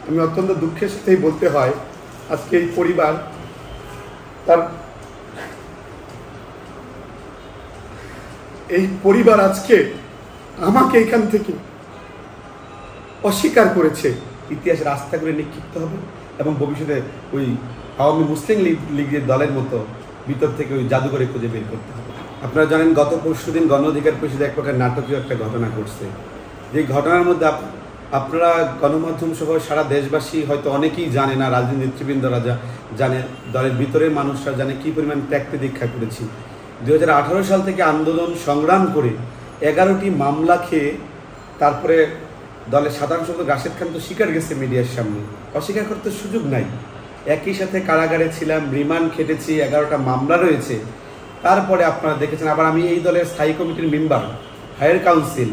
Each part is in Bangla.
আমি অত্যন্ত দুঃখের সাথেই বলতে হয় আজকে এই পরিবার আজকে আমাকে এখান থেকে অস্বীকার করেছে। ইতিহাসের আস্থা করে নিক্ষিপ্ত হবে এবং ভবিষ্যতে ওই আওয়ামী মুসলিম লীগের দলের মতো ভিতর থেকে ওই জাদুঘরে খুঁজে বের করতে হবে। আপনারা জানেন গত পরশুদিন গণ অধিকার পরিষদ এক প্রকার নাটকীয় একটা ঘটনা ঘটছে। যে ঘটনার মধ্যে আপনারা গণমাধ্যম সহ সারা দেশবাসী হয়তো অনেকেই জানে না, রাজনীতি নেতৃবৃন্দরা জানে, দলের ভিতরের মানুষরা জানে কী পরিমাণ ত্যাগকে দীক্ষা করেছি। 2018 সাল থেকে আন্দোলন সংগ্রাম করে 11টি মামলা খেয়ে তারপরে দলের সাধারণ সম্পাদক রাশেদ খান তো স্বীকার গেছে মিডিয়ার সামনে, অস্বীকার করতে সুযোগ নাই। একই সাথে কারাগারে ছিলাম, রিমান্ড খেটেছি, 11টা মামলা রয়েছে। তারপরে আপনারা দেখেছেন আবার আমি এই দলের স্থায়ী কমিটির মেম্বার, হায়ার কাউন্সিল,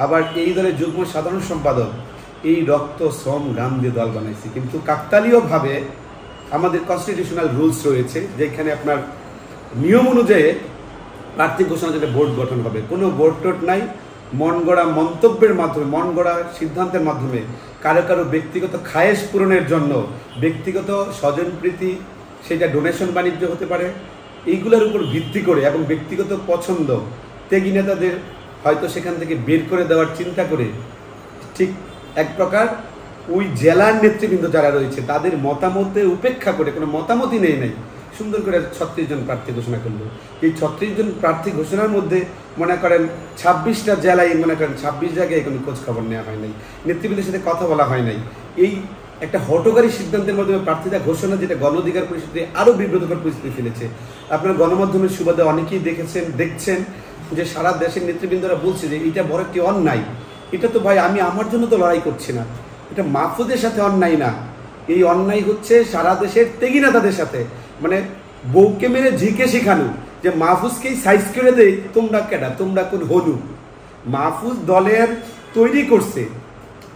আবার এই দলের যুগ্ম সাধারণ সম্পাদক। এই রক্ত শ্রম গান দিয়ে দল বানাইছি, কিন্তু কাকতালীয়ভাবে আমাদের কনস্টিটিউশনাল রুলস রয়েছে যেখানে আপনার নিয়ম অনুযায়ী প্রার্থী ঘোষণার জন্য বোর্ড গঠন হবে। কোনো বোর্ড টোট নাই। মন গড়া মন্তব্যের মাধ্যমে, মন গড়া সিদ্ধান্তের মাধ্যমে কারো কারো ব্যক্তিগত খায়েশ পূরণের জন্য, ব্যক্তিগত স্বজনপ্রীতি, সেটা ডোনেশন বাণিজ্য হতে পারে, এইগুলোর উপর ভিত্তি করে এবং ব্যক্তিগত পছন্দ ত্যাগী নেতাদের হয়তো সেখান থেকে বের করে দেওয়ার চিন্তা করে ঠিক এক প্রকার ওই জেলার নেতৃবৃন্দ যারা রয়েছে তাদের মতামতের উপেক্ষা করে, কোনো মতামতই নেই সুন্দর করে 36 জন প্রার্থী ঘোষণা করলো। এই 36 জন প্রার্থী ঘোষণার মধ্যে মনে করেন 26টা জেলায়, মনে করেন 26 জায়গায় কোনো খোঁজ খবর নেওয়া হয় নাই, নেতৃবৃন্দের সাথে কথা বলা হয় নাই। এই একটা হঠকারী সিদ্ধান্তের মাধ্যমে প্রার্থীতা ঘোষণা, যেটা গণ অধিকার পরিষদে আরও বিব্রতকর পরিস্থিতি ফেলেছে। আপনার গণমাধ্যমের সুবাদে অনেকেই দেখছেন যে সারা দেশের নেতৃবৃন্দরা বলছে যে এটা বড় একটি অন্যায়। এটা তো ভাই আমি আমার জন্য তো লড়াই করছি না, এটা মাহফুজের সাথে অন্যায় না, এই অন্যায় হচ্ছে সারা দেশের ত্যাগী নেতাদের সাথে। মানে বউকে মেরে ঝিকে শেখানো যে মাহফুজকেই সাইজ করে দেয়, তোমরা কেডা, তোমরা কোন হলু। মাহফুজ দলের তৈরি করছে,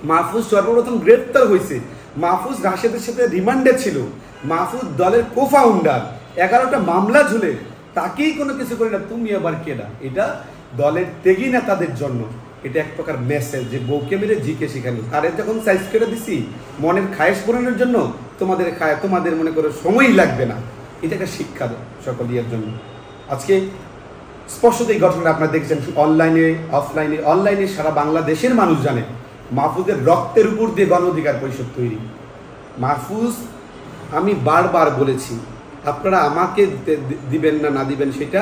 মাহফুজ সর্বপ্রথম গ্রেপ্তার হয়েছে, মাহফুজ রাশেদের সাথে রিমান্ডে ছিল, মাহফুজ দলের কো-ফাউন্ডার, 11টা মামলা ঝুলে, তাকেই কোনো কিছু করে না, তুমি আবার কেডা। এটা দলের ত্যাগী নেতাদের জন্য এটা এক প্রকার মেসেজ যে বউকে মেরে ঝিকে শেখানো। তারে যখন সাইজ করে দিছি মনের খায়েশ পূরণের জন্য, তোমাদের মনে করো সময়ই লাগবে না। এটা একটা শিক্ষা সকল ইয়ের জন্য। আজকে স্পষ্টত এই ঘটনা আপনারা দেখছেন অনলাইনে, অফলাইনে। অনলাইনে সারা বাংলাদেশের মানুষ জানে মাহফুজের রক্তের উপর দিয়ে গণ অধিকার পরিষদ তৈরি। মাহফুজ, আমি বারবার বলেছি, আপনারা আমাকে দিবেন না দিবেন সেটা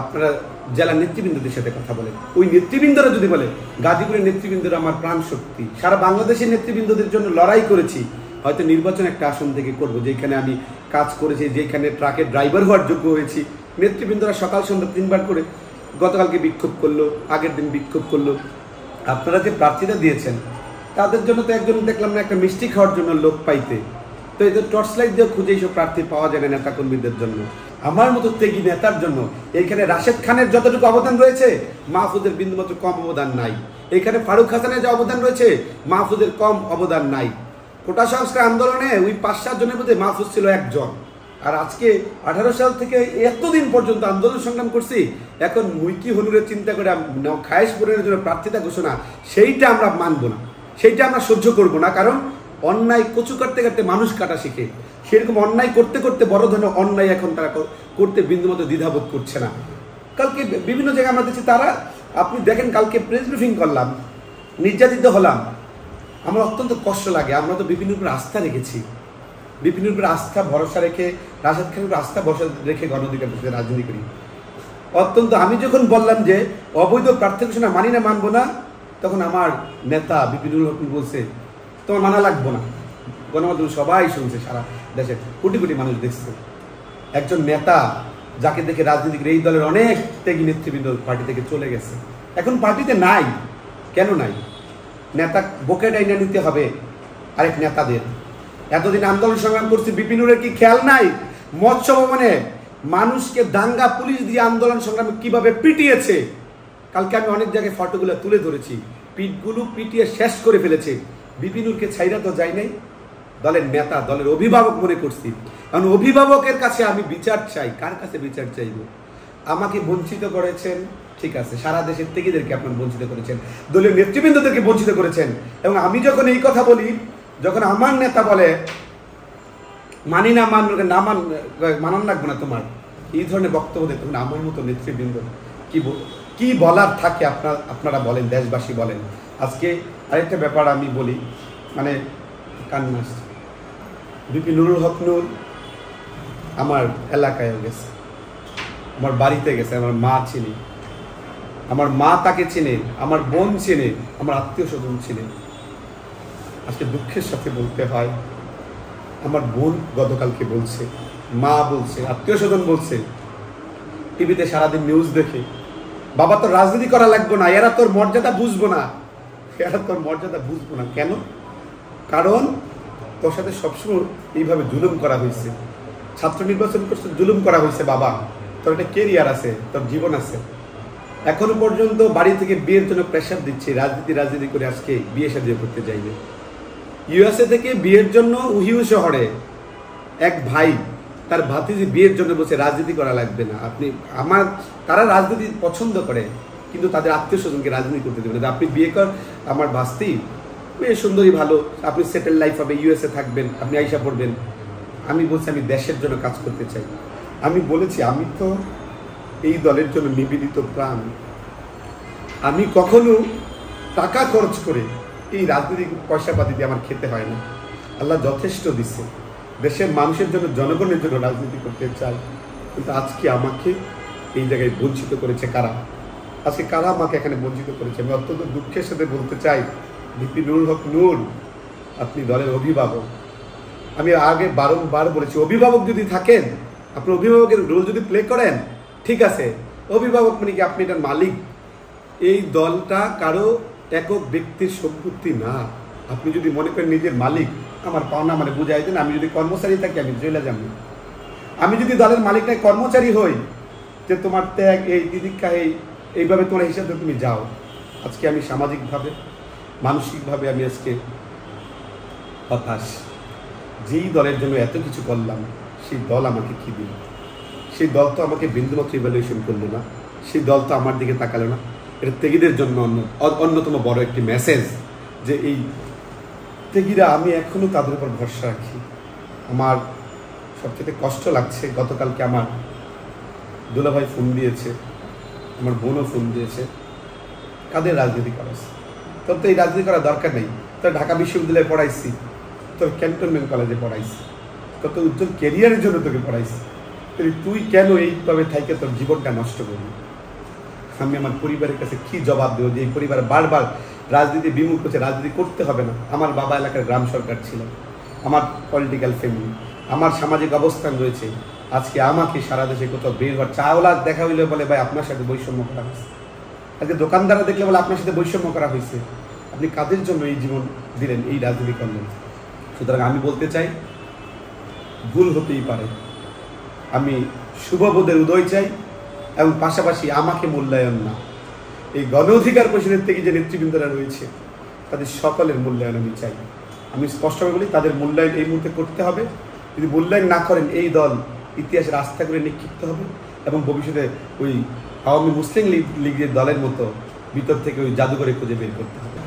আপনারা জেলা নেতৃবৃন্দদের সাথে কথা বলেন। ওই নেতৃবৃন্দরা যদি বলে, গাজীপুরের নেতৃবৃন্দরা আমার প্রাণ শক্তি, সারা বাংলাদেশের নেতৃবৃন্দদের জন্য লড়াই করেছি, হয়তো নির্বাচন একটা আসন থেকে করবো যেখানে আমি কাজ করেছি, যেখানে ট্রাকের ড্রাইভার হওয়ার যোগ্য হয়েছি। নেতৃবৃন্দরা সকাল সন্ধ্যা 3 বার করে গতকালকে বিক্ষোভ করলো, আগের দিন বিক্ষোভ করলো। আপনারা যে প্রার্থীরা দিয়েছেন তাদের জন্য তো একজন দেখলাম না একটা মিষ্টি খাওয়ার জন্য লোক পাইতে, তো এদের টর্চ লাইট দিয়ে খুঁজে এইসব প্রার্থী পাওয়া যায় না নেতা কর্মীদের জন্য। আমার মতো ত্যাগী নেতার জন্য এইখানে রাশেদ খানের যতটুকু অবদান রয়েছে মাহফুজের বিন্দুমাত্র কম অবদান নাই। এখানে ফারুক হাসানের যে অবদান রয়েছে মাহফুজের কম অবদান নাই। কোটা সংস্কার আন্দোলনে ওই 5-7 জনের মধ্যে মাহফুজ ছিল একজন। আর আজকে 18 সাল থেকে এতদিন পর্যন্ত আন্দোলন সংগ্রাম করছি, এখন মুইকি হনুরের চিন্তা করে খায়েশ পূরণের জন্য প্রার্থিতা ঘোষণা, সেইটা আমরা মানব না, সেইটা আমরা সহ্য করব না। কারণ অন্যায় কচু কাটতে কাটতে মানুষ কাটা শিখে, সেরকম অন্যায় করতে করতে বড় ধরনের অন্যায় এখন তারা করতে বিন্দুমাত্র দ্বিধাবোধ করছে না। কালকে বিভিন্ন জায়গায় আমরা দেখছি তারা, আপনি দেখেন কালকে প্রেস ব্রিফিং করলাম, নির্যাতিত হলাম, আমার অত্যন্ত কষ্ট লাগে। আমরা তো বিপিনের উপর আস্থা রেখেছি, বিপিনের উপর আস্থা ভরসা রেখে, রাশেদ খানের উপর আস্থা ভরসা রেখে গণ অধিকার পরিষদে রাজনীতি করি। অত্যন্ত আমি যখন বললাম যে অবৈধ প্রার্থী ঘোষণা মানি না, মানবো না, তখন আমার নেতা বিপিনুল হক বলছে তোমার মানা লাগবো না। গণমাধ্যম সবাই শুনছে, সারা দেশের কোটি কোটি মানুষ দেখছে। একজন নেতা যাকে দেখে রাজনীতির এই দলের অনেক ত্যাগী নেতৃবৃন্দ পার্টি থেকে চলে গেছে, এখন পার্টিতে নাই। কেন নাই? নেতা বুকে ডাইনা নিতে হবে আরেক নেতাদের। এতদিন আন্দোলন সংগ্রাম করছে, বিপিনুরের কি খেয়াল নাই? মৎস্য ভবনে মানুষকে দাঙ্গা পুলিশ দিয়ে আন্দোলন সংগ্রামে কিভাবে পিটিয়েছে, কালকে আমি অনেক জায়গায় ফটোগুলো তুলে ধরেছি। পিঠগুলো পিটিয়ে শেষ করে ফেলেছে। বিপিনুরকে ছাইরা তো যাই নাই, দলের নেতা, দলের অভিভাবক মনে করছি। কারণ অভিভাবকের কাছে আমি বিচার চাই। কার কাছে বিচার চাইব? আমাকে বঞ্চিত করেছেন, ঠিক আছে, সারা দেশের ত্যাগীদেরকে আপনার বঞ্চিত করেছেন, দলীয় নেতৃবৃন্দদেরকে বঞ্চিত করেছেন। এবং আমি যখন এই কথা বলি, যখন আমার নেতা বলে মানি না মানান লাগবে না তোমার, এই ধরনের বক্তব্য দেয়, তখন আমার মতো নেতৃবৃন্দ কি বলার থাকে আপনারা বলেন, দেশবাসী বলেন। আজকে আরেকটা ব্যাপার আমি বলি, মানে কান্না আসছে। বিপি নুরুল হক নূর আমার এলাকায়ও গেছে, আমার বাড়িতে গেছে, আমার মা চিনে, আমার মা তাকে চিনে, আমার বোন চিনে, আমার আত্মীয় স্বজন চিনে। আজকে দুঃখের সাথে বলতে হয়, আমার বোন গতকালকে বলছে, মা বলছে, আত্মীয় স্বজন বলছে, টিভিতে সারাদিন নিউজ দেখে, বাবা তোর রাজনীতি করা লাগবে না, এরা তোর মর্যাদা বুঝবো না, এরা তোর মর্যাদা বুঝবো না। কেন? কারণ তোর সাথে সবসময় এইভাবে জুলুম করা হয়েছে, ছাত্র নির্বাচন করছে, জুলুম করা হয়েছে। বাবা তোর একটা কেরিয়ার আছে, তোর জীবন আছে, এখনো পর্যন্ত বাড়ি থেকে বিয়ের জন্য প্রেশার দিচ্ছে, রাজনীতি করে আজকে বিয়ে শাদী করতে যাইবে। ইউএসএ থেকে বিয়ের জন্য উহিউ শহরে এক ভাই তার ভাতিজি বিয়ের জন্য বসে রাজনীতি করা লাগবে না, আপনি তারা রাজনীতি পছন্দ করে কিন্তু তাদের আত্মীয় স্বজনকে রাজনীতি করতে দেবেন। আপনি বিয়ে কর, আমার ভাস্তি মেয়ে সুন্দরী, ভালো, আপনি সেটেল লাইফ হবে, ইউএসএ থাকবেন, আপনি আইসা পড়বেন। আমি বলছি আমি দেশের জন্য কাজ করতে চাই। আমি বলেছি আমি তো এই দলের জন্য নিবেদিত প্রাণ, আমি কখনো টাকা খরচ করে এই রাজনৈতিক পয়সাপাতি দিয়ে আমার খেতে হয় না। আল্লাহ যথেষ্ট দিচ্ছে, দেশের মানুষের জন্য, জনগণের জন্য রাজনীতি করতে চাই। কিন্তু আজকে আমাকে এই জায়গায় বঞ্চিত করেছে কারা? আজকে কারা আমাকে এখানে বঞ্চিত করেছে? আমি অত্যন্ত দুঃখের সাথে বলতে চাই, বিপি নুরুল হক নূর আপনি দলের অভিভাবক। আমি আগে বারংবার বলেছি, অভিভাবক যদি থাকেন, আপনি অভিভাবকের রোল যদি প্লে করেন, ঠিক আছে, অভিভাবক মানে কি আপনি এটার মালিক। এই দলটা কারো একক ব্যক্তির সম্পত্তি না। আপনি যদি মনে করেন নিজের মালিক, আমার পাওনা মানে বুঝাই দেন, আমি যদি কর্মচারী থাকি আমি জেলে যাব। আমি যদি দলের মালিক নাই, কর্মচারী হই, যে তোমার ত্যাগ, এই দিদিক্ষা, এইভাবে তোমার হিসাবে তুমি যাও। আজকে আমি সামাজিকভাবে, মানসিকভাবে আমি আজকে হতাশ। যেই দলের জন্য এত কিছু করলাম, সেই দল আমাকে কি দিল? সেই দল তো আমাকে বিন্দুমাত্র ইভ্যালুয়েশন করলো না, সেই দল তো আমার দিকে তাকালো না। এটা ত্যাগীদের জন্য অন্যতম বড় একটি মেসেজ, যে এই ত্যাগীরা, আমি এখনো তাদের উপর ভরসা রাখি। আমার সবচেয়ে কষ্ট লাগছে, গতকালকে আমার দুলাভাই ফোন দিয়েছে, আমার বোনও ফোন দিয়েছে, কাদের রাজনীতি করাছে? তোর তো এই রাজনীতি করার দরকার নেই, তোর ঢাকা বিশ্ববিদ্যালয়ে পড়াইছি, তোর ক্যান্টনমেন্ট কলেজে পড়াইছি, তোর তো উজ্জ্বল ক্যারিয়ারের জন্য তোকে পড়াইছি, তুই কেন এইভাবে থাইকে তোর জীবনটা নষ্ট করবি? আমি আমার পরিবারের কাছে কি জবাব দেবো যে এই পরিবার বারবার রাজনীতি বিমুখ হচ্ছে? রাজনীতি করতে হবে না। আমার বাবা এলাকার গ্রাম সরকার ছিল, আমার পলিটিক্যাল ফ্যামিলি, আমার সামাজিক অবস্থান রয়েছে। আজকে আমাকে সারা দেশে কোথাও বের হওয়ার চাওলা দেখা হইলে বলে ভাই আপনার সাথে বৈষম্য করা হয়েছে। আজকে দোকানদাররা দেখলে বলে আপনার সাথে বৈষম্য করা হয়েছে। আপনি কাদের জন্য এই জীবন দিলেন, এই রাজনীতি করলেন? সুতরাং আমি বলতে চাই, ভুল হতেই পারে, আমি শুভবোধের উদয় চাই, এবং পাশাপাশি আমাকে মূল্যায়ন না, এই গণ অধিকার পরিষদের থেকে যে নেতৃবৃন্দরা রয়েছে তাদের সকলের মূল্যায়ন আমি চাই। আমি স্পষ্টভাবে বলি, তাদের মূল্যায়ন এই মুহূর্তে করতে হবে। যদি মূল্যায়ন না করেন, এই দল ইতিহাসের আস্থা করে নিক্ষিপ্ত হবে এবং ভবিষ্যতে ওই আওয়ামী মুসলিম লীগের দলের মতো ভিতর থেকে ওই জাদুঘরে খুঁজে বের করতে হবে।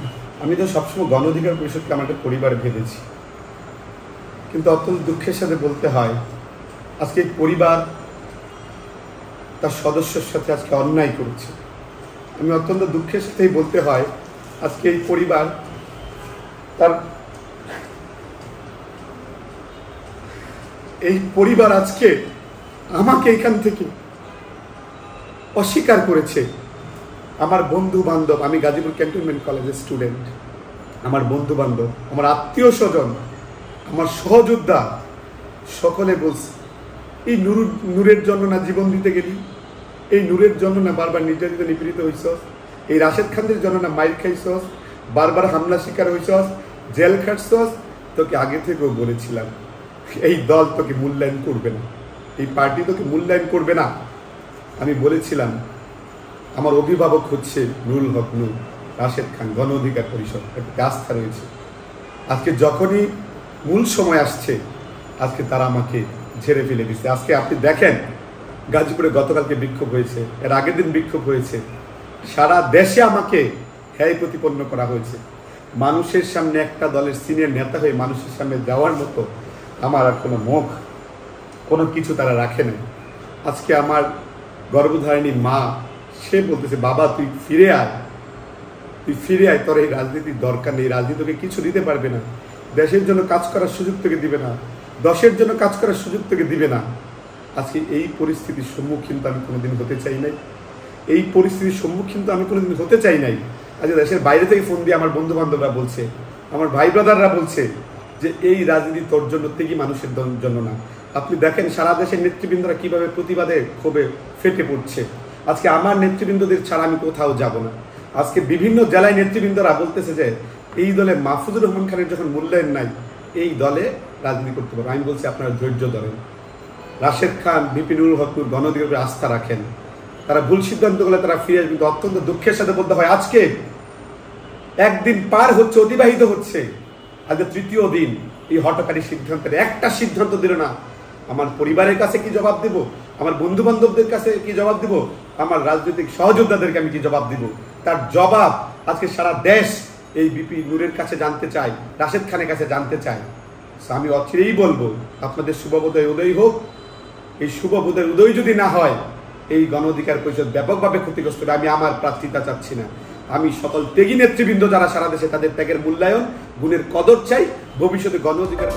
আমি তো সবসময় গণ অধিকার পরিষদকে আমার একটা পরিবার ভেবেছি, কিন্তু অত্যন্ত দুঃখের সাথে বলতে হয়, আজকে এই পরিবার তার সদস্যের সাথে আজকে অন্যায় করেছে। আমি অত্যন্ত দুঃখের সাথেই বলতে হয়, আজকে এই পরিবার আজকে আমাকে এখান থেকে অস্বীকার করেছে। আমার বন্ধু বান্ধব, আমি গাজীপুর ক্যান্টনমেন্ট কলেজের স্টুডেন্ট, আমার বন্ধু বান্ধব, আমার আত্মীয় স্বজন, আমার সহযোদ্ধা, সকলে বলছে এই নূরের জন্য না জীবন দিতে গেলি, এই নূরের জন্য না বারবার নির্যাতিত নিপীড়িত হইছস, এই রাশেদ খানদের জন্য না মাইর খাইছস, বারবার হামলা শিকার হইছস, জেল খাটছস। তোকে আগে থেকেও বলেছিলাম, এই দল তোকে মূল্যায়ন করবে না, এই পার্টি তোকে মূল্যায়ন করবে না। আমি বলেছিলাম আমার অভিভাবক হচ্ছে নুরুল হক নূর, রাশেদ খান, গণ অধিকার পরিষদ, একটা আস্থা রয়েছে। আজকে যখনই মূল সময় আসছে, আজকে তারা আমাকে ঝেড়ে ফেলে দিচ্ছে। আজকে আপনি দেখেন, গাজীপুরে গতকালকে বিক্ষোভ হয়েছে, এর আগের দিন বিক্ষোভ হয়েছে, সারা দেশে আমাকে হ্যায় প্রতিপন্ন করা হয়েছে। মানুষের সামনে একটা দলের সিনিয়র নেতা হয়ে মানুষের সামনে যাওয়ার মতো আমার আর কোনো মুখ, কোনো কিছু তারা রাখে না। আজকে আমার গর্ভধারিণী মা, সে বলতেছে বাবা তুই ফিরে আয়, তুই ফিরে আয়, তোর এই রাজনীতির দরকার নেই, রাজনীতিকে কিছু দিতে পারবে না, দেশের জন্য কাজ করার সুযোগ তোকে দিবে না, দশের জন্য কাজ করার সুযোগ তোকে দিবে না। আজকে এই পরিস্থিতির সম্মুখীন তো আমি কোনোদিন হতে চাই নাই, এই পরিস্থিতির সম্মুখীন তো আমি কোনোদিন হতে চাই নাই। আজকে দেশের বাইরে থেকে ফোন দিয়ে আমার বন্ধু বান্ধবরা বলছে, আমার ভাই ব্রাদাররা বলছে যে এই রাজনীতি তোর জন্য থেকে মানুষের জন্য না। আপনি দেখেন সারা দেশের নেতৃবৃন্দরা কিভাবে প্রতিবাদে ক্ষোভে ফেটে পড়ছে। আজকে আমার নেতৃবৃন্দদের ছাড়া আমি কোথাও যাব না। আজকে বিভিন্ন জেলায় নেতৃবৃন্দরা বলতেছে যে এই দলে মাহফুজুর রহমান খানের যখন মূল্যায়ন নাই, এই দলে রাজনীতি করতে পারবো। আমি বলছি আপনারা ধৈর্য ধরেন। রাশেদ খান, বিপিনুল হক নূর গণ অধিকারের উপরে আস্থা রাখেন। তারা ভুল সিদ্ধান্ত করলে তারা ফিরে আসবে, কিন্তু অত্যন্ত দুঃখের সাথে বলতে হয় আজকে একদিন পার হচ্ছে, অতিবাহিত হচ্ছে, আজকে তৃতীয় দিন এই হঠকারী সিদ্ধান্তের একটা সিদ্ধান্ত দিল না। আমার পরিবারের কাছে কি জবাব দিব, আমার বন্ধু বান্ধবদের কাছে কি জবাব দিব, আমার রাজনৈতিক সহযোদ্ধাদেরকে আমি কি জবাব দিব? তার জবাব আজকে সারা দেশ এই বিপি নূরের কাছে জানতে চাই, রাশেদ খানের কাছে জানতে চাই। আমি অচিরেই বলবো আপনাদের শুভবোধের উদয় হোক। এই শুভবোধের উদয় যদি না হয়, এই গণ অধিকার পরিষদ ব্যাপকভাবে ক্ষতিগ্রস্ত হবে। আমি আমার প্রার্থিতা চাচ্ছি না, আমি সকল ত্যাগী নেতৃবৃন্দ যারা সারা দেশে, তাদের ত্যাগের মূল্যায়ন, গুণের কদর চাই। ভবিষ্যতে গণ অধিকার